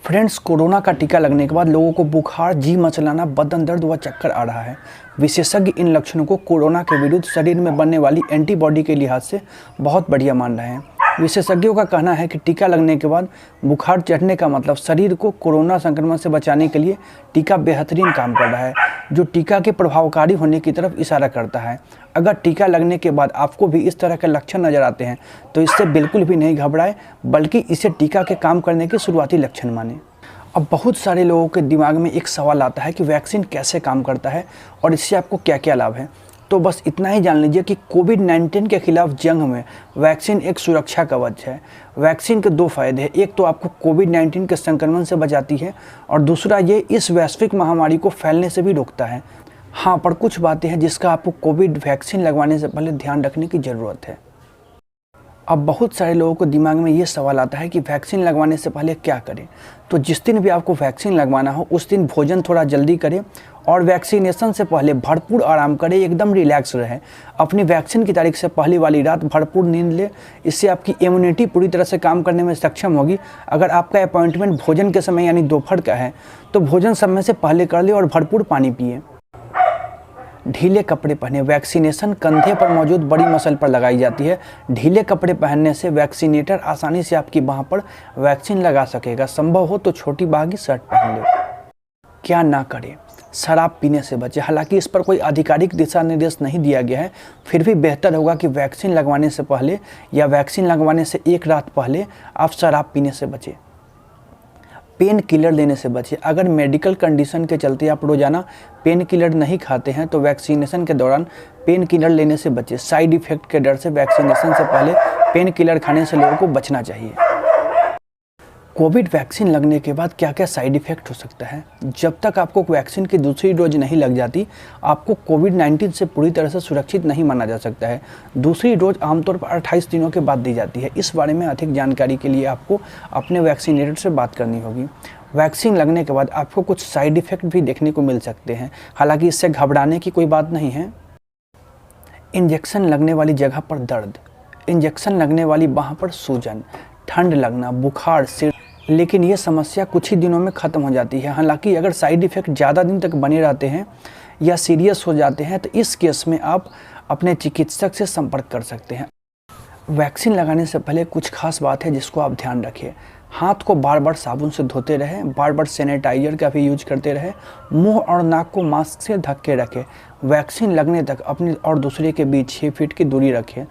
Friends, corona का टीका लगने के बाद लोगों को बुखार, जी मचलाना, बदन दर्द व चक्कर आ रहा है। विशेषज्ञ इन लक्षणों को कोरोना के विरुद्ध शरीर में बनने वाली एंटीबॉडी के लिहाज से बहुत बढ़िया मान रहे हैं। विशेषज्ञों का कहना है कि टीका लगने के बाद बुखार चढ़ने का मतलब शरीर को कोरोना संक्रमण से बचाने के लिए टीका बेहतरीन काम कर रहा है, जो टीका के प्रभावकारी होने की तरफ इशारा करता है। अगर टीका लगने के बाद आपको भी इस तरह के लक्षण नजर आते हैं तो इससे बिल्कुल भी नहीं घबराएं, बल्कि इसे टीका के काम करने के शुरुआती लक्षण मानें। अब बहुत सारे लोगों के दिमाग में एक सवाल आता है कि वैक्सीन कैसे काम करता है और इससे आपको क्या क्या लाभ है। तो बस इतना ही जान लीजिए कि कोविड-19 के खिलाफ जंग में वैक्सीन एक सुरक्षा कवच है। वैक्सीन के दो फायदे हैं, एक तो आपको कोविड-19 के संक्रमण से बचाती है और दूसरा ये इस वैश्विक महामारी को फैलने से भी रोकता है। हाँ, पर कुछ बातें हैं जिसका आपको कोविड वैक्सीन लगवाने से पहले ध्यान रखने की ज़रूरत है। अब बहुत सारे लोगों को दिमाग में ये सवाल आता है कि वैक्सीन लगवाने से पहले क्या करें। तो जिस दिन भी आपको वैक्सीन लगवाना हो उस दिन भोजन थोड़ा जल्दी करें और वैक्सीनेशन से पहले भरपूर आराम करें, एकदम रिलैक्स रहें। अपनी वैक्सीन की तारीख से पहले वाली रात भरपूर नींद लें, इससे आपकी इम्यूनिटी पूरी तरह से काम करने में सक्षम होगी। अगर आपका अपॉइंटमेंट भोजन के समय यानी दोपहर का है तो भोजन समय से पहले कर लें और भरपूर पानी पिए। ढीले कपड़े पहने। वैक्सीनेशन कंधे पर मौजूद बड़ी मसल पर लगाई जाती है। ढीले कपड़े पहनने से वैक्सीनेटर आसानी से आपकी बाह पर वैक्सीन लगा सकेगा। संभव हो तो छोटी बाह की शर्ट पहन ले। क्या ना करें। शराब पीने से बचें। हालांकि इस पर कोई आधिकारिक दिशा निर्देश नहीं दिया गया है, फिर भी बेहतर होगा कि वैक्सीन लगवाने से पहले या वैक्सीन लगवाने से एक रात पहले आप शराब पीने से बचें। पेन किलर लेने से बचें। अगर मेडिकल कंडीशन के चलते आप रोजाना पेन किलर नहीं खाते हैं तो वैक्सीनेशन के दौरान पेन किलर लेने से बचें। साइड इफेक्ट के डर से वैक्सीनेशन से पहले पेन किलर खाने से लोगों को बचना चाहिए। कोविड वैक्सीन लगने के बाद क्या क्या साइड इफेक्ट हो सकता है। जब तक आपको वैक्सीन की दूसरी डोज नहीं लग जाती, आपको कोविड-19 से पूरी तरह से सुरक्षित नहीं माना जा सकता है। दूसरी डोज आमतौर पर 28 दिनों के बाद दी जाती है। इस बारे में अधिक जानकारी के लिए आपको अपने वैक्सीनेटर से बात करनी होगी। वैक्सीन लगने के बाद आपको कुछ साइड इफेक्ट भी देखने को मिल सकते हैं, हालांकि इससे घबराने की कोई बात नहीं है। इंजेक्शन लगने वाली जगह पर दर्द, इंजेक्शन लगने वाली बाह पर सूजन, ठंड लगना, बुखार, सिर, लेकिन ये समस्या कुछ ही दिनों में ख़त्म हो जाती है। हालांकि अगर साइड इफ़ेक्ट ज़्यादा दिन तक बने रहते हैं या सीरियस हो जाते हैं तो इस केस में आप अपने चिकित्सक से संपर्क कर सकते हैं। वैक्सीन लगाने से पहले कुछ खास बात है जिसको आप ध्यान रखें। हाथ को बार बार साबुन से धोते रहें, बार बार सैनिटाइजर का भी यूज करते रहें, मुंह और नाक को मास्क से ढक के रखें। वैक्सीन लगने तक अपनी और दूसरे के बीच 6 फीट की दूरी रखें।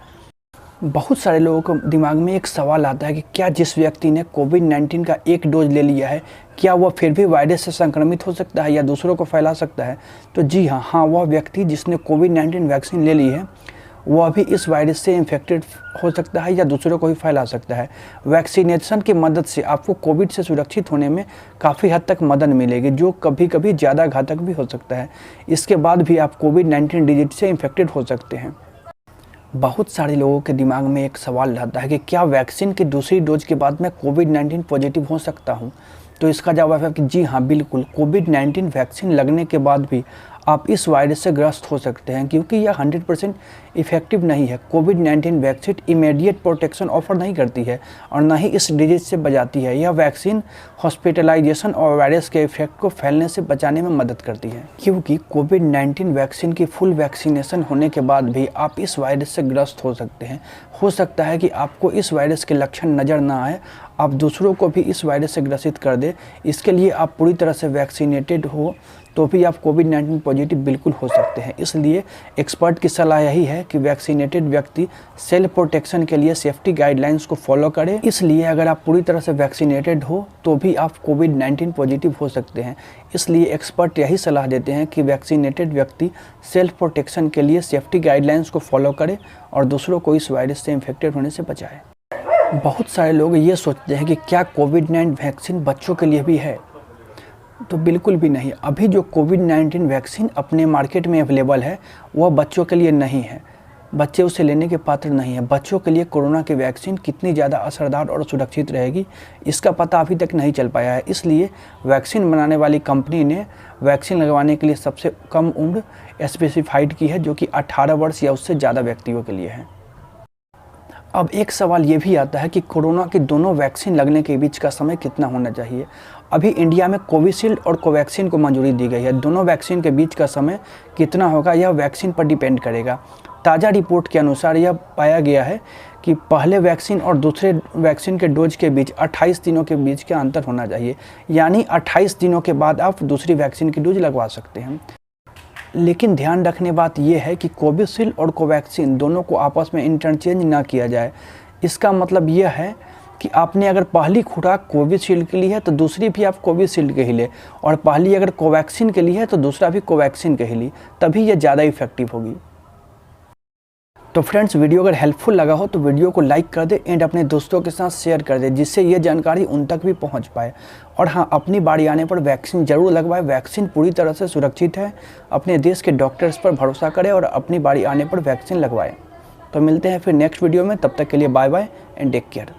बहुत सारे लोगों को दिमाग में एक सवाल आता है कि क्या जिस व्यक्ति ने कोविड-19 का एक डोज ले लिया है क्या वह फिर भी वायरस से संक्रमित हो सकता है या दूसरों को फैला सकता है। तो जी हाँ, वह व्यक्ति जिसने कोविड-19 वैक्सीन ले ली है वह भी इस वायरस से इन्फेक्टेड हो सकता है या दूसरों को भी फैला सकता है। वैक्सीनेशन की मदद से आपको कोविड से सुरक्षित होने में काफ़ी हद तक मदद मिलेगी, जो कभी कभी ज़्यादा घातक भी हो सकता है। इसके बाद भी आप कोविड-19 डिजीज से इन्फेक्टेड हो सकते हैं। बहुत सारे लोगों के दिमाग में एक सवाल रहता है कि क्या वैक्सीन की दूसरी डोज के बाद मैं कोविड-19 पॉजिटिव हो सकता हूं। तो इसका जवाब है कि जी हाँ, बिल्कुल। कोविड-19 वैक्सीन लगने के बाद भी आप इस वायरस से ग्रस्त हो सकते हैं, क्योंकि यह 100% इफेक्टिव नहीं है। कोविड-19 वैक्सीन इमीडिएट प्रोटेक्शन ऑफर नहीं करती है और न ही इस डिजीज से बचाती है। यह वैक्सीन हॉस्पिटलाइजेशन और वायरस के इफेक्ट को फैलने से बचाने में मदद करती है, क्योंकि कोविड-19 वैक्सीन की फुल वैक्सीनेशन होने के बाद भी आप इस वायरस से ग्रस्त हो सकते हैं। हो सकता है कि आपको इस वायरस के लक्षण नज़र ना आए, आप दूसरों को भी इस वायरस से ग्रसित कर दे। इसके लिए आप पूरी तरह से वैक्सीनेटेड हो तो भी आप कोविड-19 पॉजिटिव बिल्कुल हो सकते हैं। इसलिए एक्सपर्ट की सलाह यही है कि वैक्सीनेटेड व्यक्ति सेल्फ प्रोटेक्शन के लिए सेफ्टी गाइडलाइंस को फॉलो करें। इसलिए अगर आप पूरी तरह से वैक्सीनेटेड हो तो भी आप कोविड-19 पॉजिटिव हो सकते हैं। इसलिए एक्सपर्ट यही सलाह देते हैं कि वैक्सीनेटेड व्यक्ति सेल्फ प्रोटेक्शन के लिए सेफ्टी गाइडलाइंस को फॉलो करें और दूसरों को इस वायरस से इन्फेक्टेड होने से बचाएं। बहुत सारे लोग ये सोचते हैं कि क्या कोविड-19 वैक्सीन बच्चों के लिए भी है। तो बिल्कुल भी नहीं। अभी जो कोविड-19 वैक्सीन अपने मार्केट में अवेलेबल है वह बच्चों के लिए नहीं है। बच्चे उसे लेने के पात्र नहीं है। बच्चों के लिए कोरोना की वैक्सीन कितनी ज़्यादा असरदार और सुरक्षित रहेगी इसका पता अभी तक नहीं चल पाया है। इसलिए वैक्सीन बनाने वाली कंपनी ने वैक्सीन लगवाने के लिए सबसे कम उम्र स्पेसिफाइड की है, जो कि 18 वर्ष या उससे ज़्यादा व्यक्तियों के लिए है। अब एक सवाल ये भी आता है कि कोरोना की दोनों वैक्सीन लगने के बीच का समय कितना होना चाहिए। अभी इंडिया में कोविशील्ड और कोवैक्सीन को मंजूरी दी गई है। दोनों वैक्सीन के बीच का समय कितना होगा यह वैक्सीन पर डिपेंड करेगा। ताज़ा रिपोर्ट के अनुसार यह पाया गया है कि पहले वैक्सीन और दूसरे वैक्सीन के डोज के बीच 28 दिनों के बीच का अंतर होना चाहिए, यानी 28 दिनों के बाद आप दूसरी वैक्सीन की डोज लगवा सकते हैं। लेकिन ध्यान रखने बात यह है कि कोविशील्ड और कोवैक्सीन दोनों को आपस में इंटरचेंज ना किया जाए। इसका मतलब यह है कि आपने अगर पहली खुराक कोविशील्ड के लिए है तो दूसरी भी आप कोविशील्ड के ही ले, और पहली अगर कोवैक्सीन के लिए है तो दूसरा भी कोवैक्सीन के ही ली, तभी यह ज़्यादा इफेक्टिव होगी। तो फ्रेंड्स, वीडियो अगर हेल्पफुल लगा हो तो वीडियो को लाइक कर दे एंड अपने दोस्तों के साथ शेयर कर दे, जिससे ये जानकारी उन तक भी पहुंच पाए। और हाँ, अपनी बारी आने पर वैक्सीन जरूर लगवाएं। वैक्सीन पूरी तरह से सुरक्षित है। अपने देश के डॉक्टर्स पर भरोसा करें और अपनी बारी आने पर वैक्सीन लगवाएं। तो मिलते हैं फिर नेक्स्ट वीडियो में, तब तक के लिए bye bye and take care.